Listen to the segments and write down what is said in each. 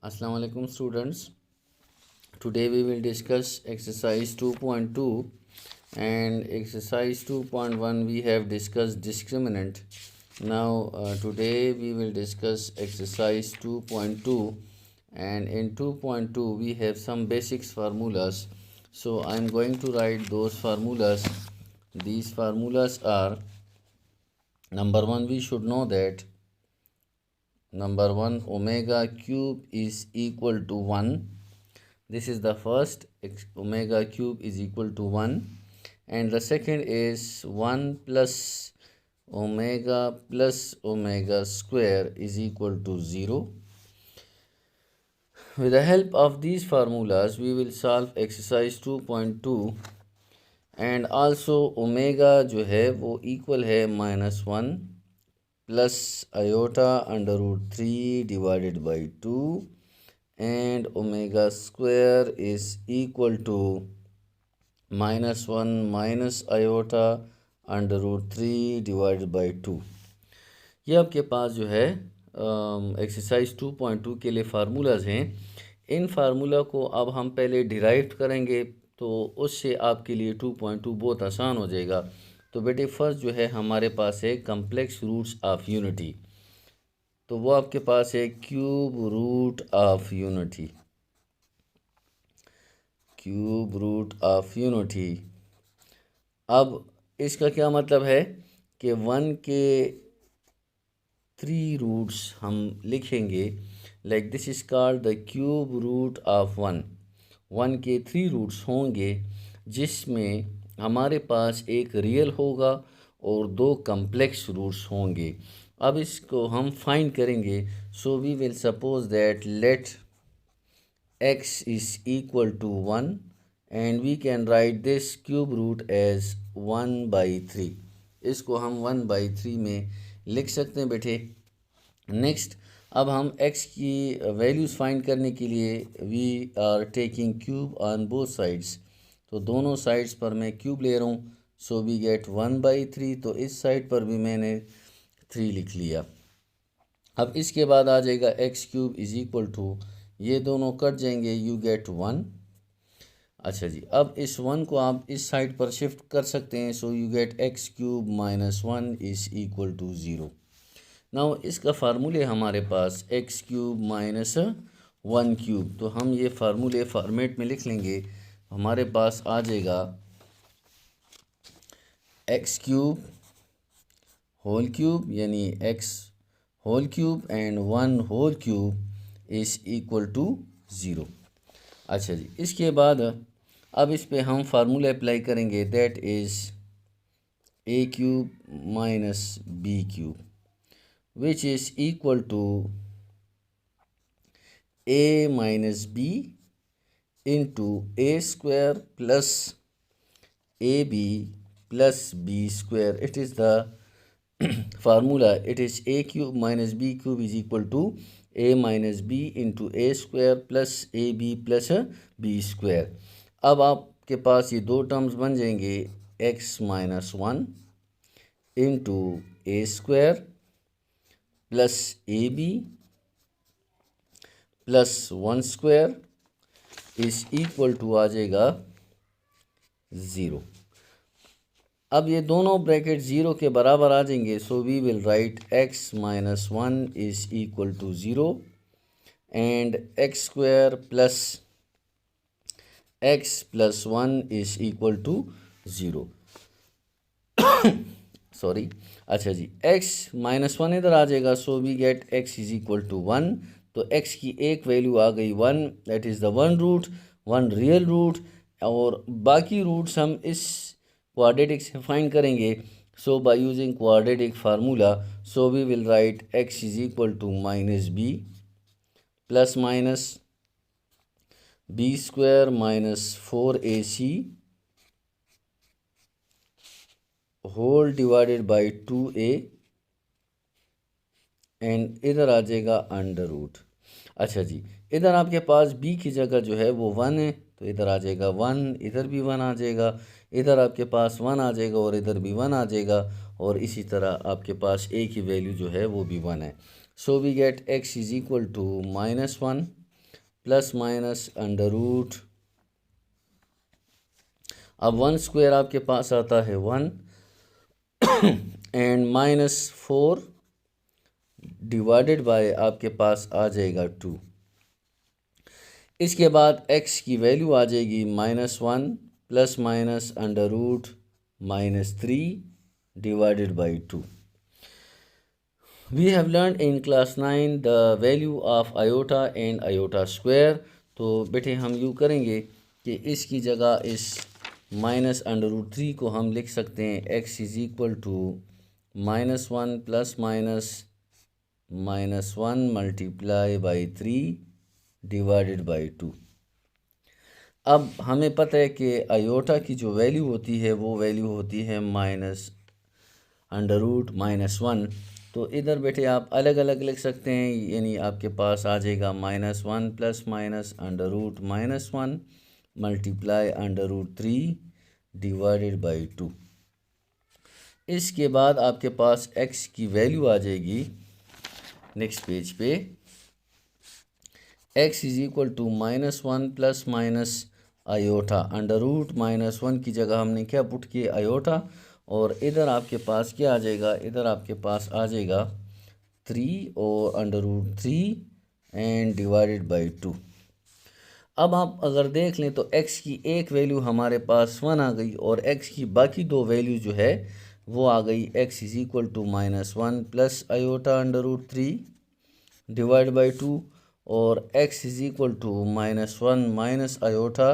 Assalamu alaikum students. Today we will discuss exercise 2.2 and exercise 2.1 we have discussed discriminant. Now today we will discuss exercise 2.2 and in 2.2 we have some basics formulas. So I am going to write those formulas. These formulas are: number 1, we should know that number 1, omega cube is equal to 1. This is the first, omega cube is equal to 1, and the second is 1 plus omega square is equal to 0. With the help of these formulas we will solve exercise 2.2 and also omega जो है वो equal है -1 plus iota under root 3 divided by 2 and omega square is equal to -1 minus iota under root 3 divided by 2. ये आपके पास जो है exercise 2.2 के लिए फार्मूलाज हैं. इन फार्मूला को अब हम पहले डिराइव करेंगे तो उससे आपके लिए 2.2 बहुत आसान हो जाएगा. तो बेटे फर्स्ट जो है हमारे पास है कम्प्लेक्स रूट्स ऑफ यूनिटी. तो वो आपके पास है cube root of unity. Cube root of unity. अब इसका क्या मतलब है कि 1 के 3 रूट्स हम लिखेंगे. Like this is called the cube root of 1. 1 के 3 रूट्स होंगे जिसमें हमारे पास एक रियल होगा और 2 कम्प्लेक्स रूट्स होंगे. अब इसको हम फाइंड करेंगे. So we will suppose that let x is equal to 1 and we can write this cube root as 1 by 3. इसको हम 1 by 3 में लिख सकते हैं बेटे. नेक्स्ट, अब हम x की वैल्यूज़ फाइंड करने के लिए we are taking cube on both sides. तो दोनों साइड्स पर मैं क्यूब ले रहा हूँ. So we get 1 by 3. तो इस साइड पर भी मैंने 3 लिख लिया. अब इसके बाद आ जाएगा x cube is equal to, ये दोनों कट जाएंगे, यू गेट 1. अच्छा जी, अब इस 1 को आप इस साइड पर शिफ्ट कर सकते हैं. So you get x cube minus 1 is equal to 0. Now इसका फार्मूले हमारे पास एक्स क्यूब माइनस 1 क्यूब. तो हम ये फार्मूले फॉर्मेट में लिख लेंगे. हमारे पास आ जाएगा एक्स क्यूब होल क्यूब यानी x whole cube and 1 whole cube is equal to 0. अच्छा जी, इसके बाद अब इस पे हम फार्मूला अप्लाई करेंगे. That is a cube minus b cube which is equal to a minus b into A square plus A B plus b square. It is the formula. It is a cube minus b cube is equal to a minus b into a square plus ab plus b square. अब आपके पास ये दो terms बन जाएंगे x minus 1 into A square plus A B plus 1 square is equal to आ जाएगा 0. अब ये दोनों ब्रैकेट 0 के बराबर आ जाएंगे. So we will write x minus 1 is equal to 0 and x square plus x plus 1 is equal to 0. Sorry. अच्छा जी, x माइनस 1 इधर आ जाएगा. So we get x is equal to 1. तो x की एक वैल्यू आ गई 1. That is the 1 root, 1 real root, और बाकी रूट्स हम इस क्वाड्रेटिक से फाइंड करेंगे. So by using quadratic formula, so we will write x is equal to minus b plus minus b square minus 4ac whole divided by 2a and इधर आ जाएगा under root. अच्छा जी, इधर आपके पास b की जगह जो है वो 1 है. तो इधर आ जाएगा 1, इधर भी 1 आ जाएगा, इधर आपके पास 1 आ जाएगा और इधर भी 1 आ जाएगा, और इसी तरह आपके पास a की वैल्यू जो है वो भी 1 है. So we get x is equal to minus 1 plus minus under root, अब 1 स्क्वायर आपके पास आता है 1 एंड -4 डिवाइडेड बाय आपके पास आ जाएगा 2। इसके बाद x की वैल्यू आ जाएगी -1 plus minus under root -3 divided by 2. We have learned in class 9 the value of iota and iota square. तो बेटे हम यूँ करेंगे कि इसकी जगह इस -√3 को हम लिख सकते हैं x is equal to -1 plus -1 multiply by 3 divided by 2। अब हमें पता है कि आयोटा की जो वैल्यू होती है वो वैल्यू होती है -√-1। तो इधर बेटे आप अलग अलग लिख सकते हैं, यानी आपके पास आ जाएगा -1 प्लस -√-1 मल्टीप्लाई √3 डिवाइडेड बाई 2। इसके बाद आपके पास x की वैल्यू आ जाएगी नेक्स्ट पेज पे, x is equal to -1 plus minus iota √-1 की जगह हमने क्या पुट किया आयोटा, और इधर आपके पास क्या आ जाएगा, इधर आपके पास आ जाएगा 3 और √3 एंड डिवाइडेड बाई 2। अब आप अगर देख लें तो x की एक वैल्यू हमारे पास 1 आ गई और x की बाकी दो वैल्यू जो है वो आ गई x is equal to -1 plus iota √3 divide by 2 और x is equal to -1 minus iota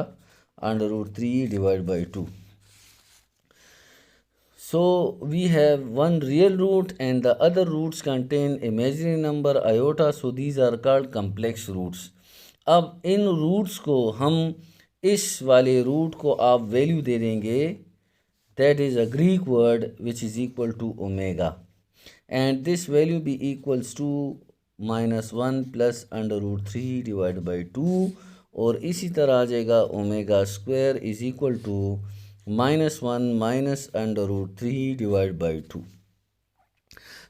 √3 divide by 2. So we have one real root and the other roots contain imaginary number iota, so these are called complex roots. अब इन roots को हम इस वाले root को आप value दे देंगे, that is a Greek word which is equal to omega, and this value be equals to -1 plus √3 divide by 2, और इसी तरह आ जाएगा omega square is equal to -1 minus √3 divide by 2.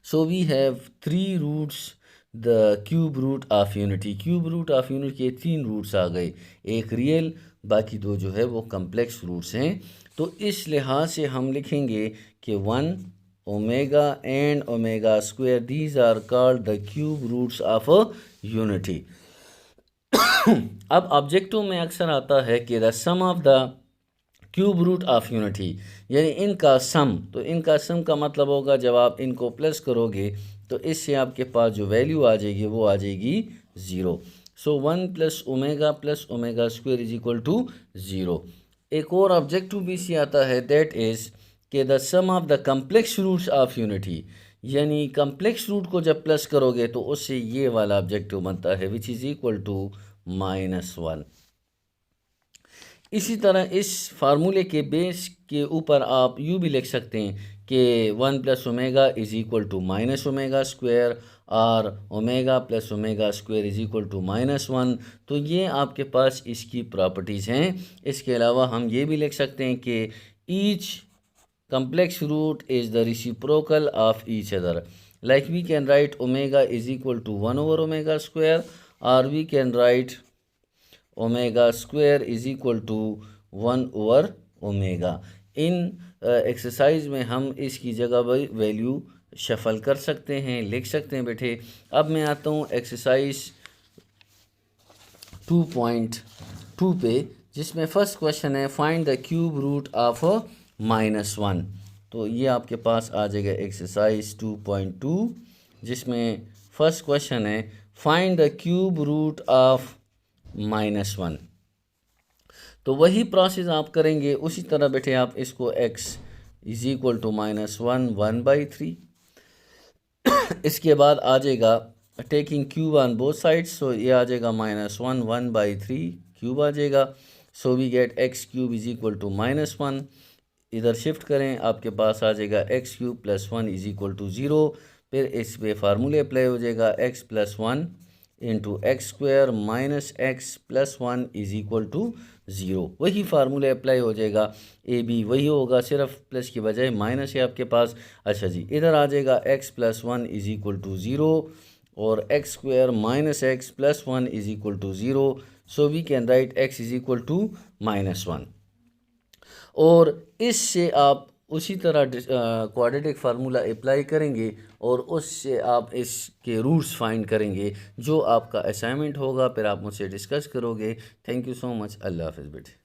So we have 3 roots, the cube root of unity. Cube root of unity के 3 roots आ गए, एक real, बाकी दो जो है वो कम्प्लेक्स रूट्स हैं. तो इस लिहाज से हम लिखेंगे कि 1 omega and omega square, these are called the cube roots of unity. अब ऑब्जेक्टिव में अक्सर आता है कि the sum of the cube root of unity, यानी इनका सम. तो इनका सम का मतलब होगा जब आप इनको प्लस करोगे तो इससे आपके पास जो वैल्यू आ जाएगी वो आ जाएगी 0. So 1 plus omega square is equal to 0. एक और ऑब्जेक्टिव भी से आता है, दैट इज़ कि the sum of the complex roots of unity, यानी कम्प्लेक्स रूट को जब प्लस करोगे तो उससे ये वाला ऑब्जेक्टिव बनता है विच इज़ इक्वल टू -1. इसी तरह इस फार्मूले के बेस के ऊपर आप यूँ भी लिख सकते हैं कि 1 plus omega is equal to minus omega square और omega plus omega square is equal to -1. तो ये आपके पास इसकी प्रॉपर्टीज़ हैं. इसके अलावा हम ये भी लिख सकते हैं कि each complex root is the reciprocal of each other. Like we can write omega is equal to 1 over omega square, or we can write omega square is equal to 1 over omega. In exercise में हम इसकी जगह value shuffle कर सकते हैं, लिख सकते हैं बेटे. अब मैं आता हूँ एक्सरसाइज 2.2 पे, जिसमें फर्स्ट क्वेश्चन है find the cube root of -1. तो ये आपके पास आ जाएगा एक्सरसाइज 2.2, जिसमें फर्स्ट क्वेश्चन है find the cube root of -1. तो वही प्रोसेस आप करेंगे उसी तरह बेटे. आप इसको x इज इक्वल टू -1/3. इसके बाद आ जाएगा taking cube on both sides, so ये आ जाएगा -1/3 क्यूब आ जाएगा. So we get x cube is equal to -1. इधर शिफ्ट करें, आपके पास आ जाएगा x cube plus 1 is equal to 0. फिर इस पे फार्मूले अप्लाई हो जाएगा x plus 1 into X square minus x plus 1 is equal to 0. वही फार्मूले अप्लाई हो जाएगा, ए बी वही होगा, सिर्फ प्लस की बजाय माइनस है आपके पास. अच्छा जी, इधर आ जाएगा x plus 1 is equal to 0 और x square minus x plus 1 is equal to 0. So we can write x is equal to -1. और इससे आप उसी तरह क्वाड्रेटिक फार्मूला अप्लाई करेंगे और उससे आप इसके रूट्स फाइंड करेंगे, जो आपका असाइनमेंट होगा, फिर आप मुझसे डिस्कस करोगे. Thank you so much. अल्लाह हाफ़िज़ बेटे.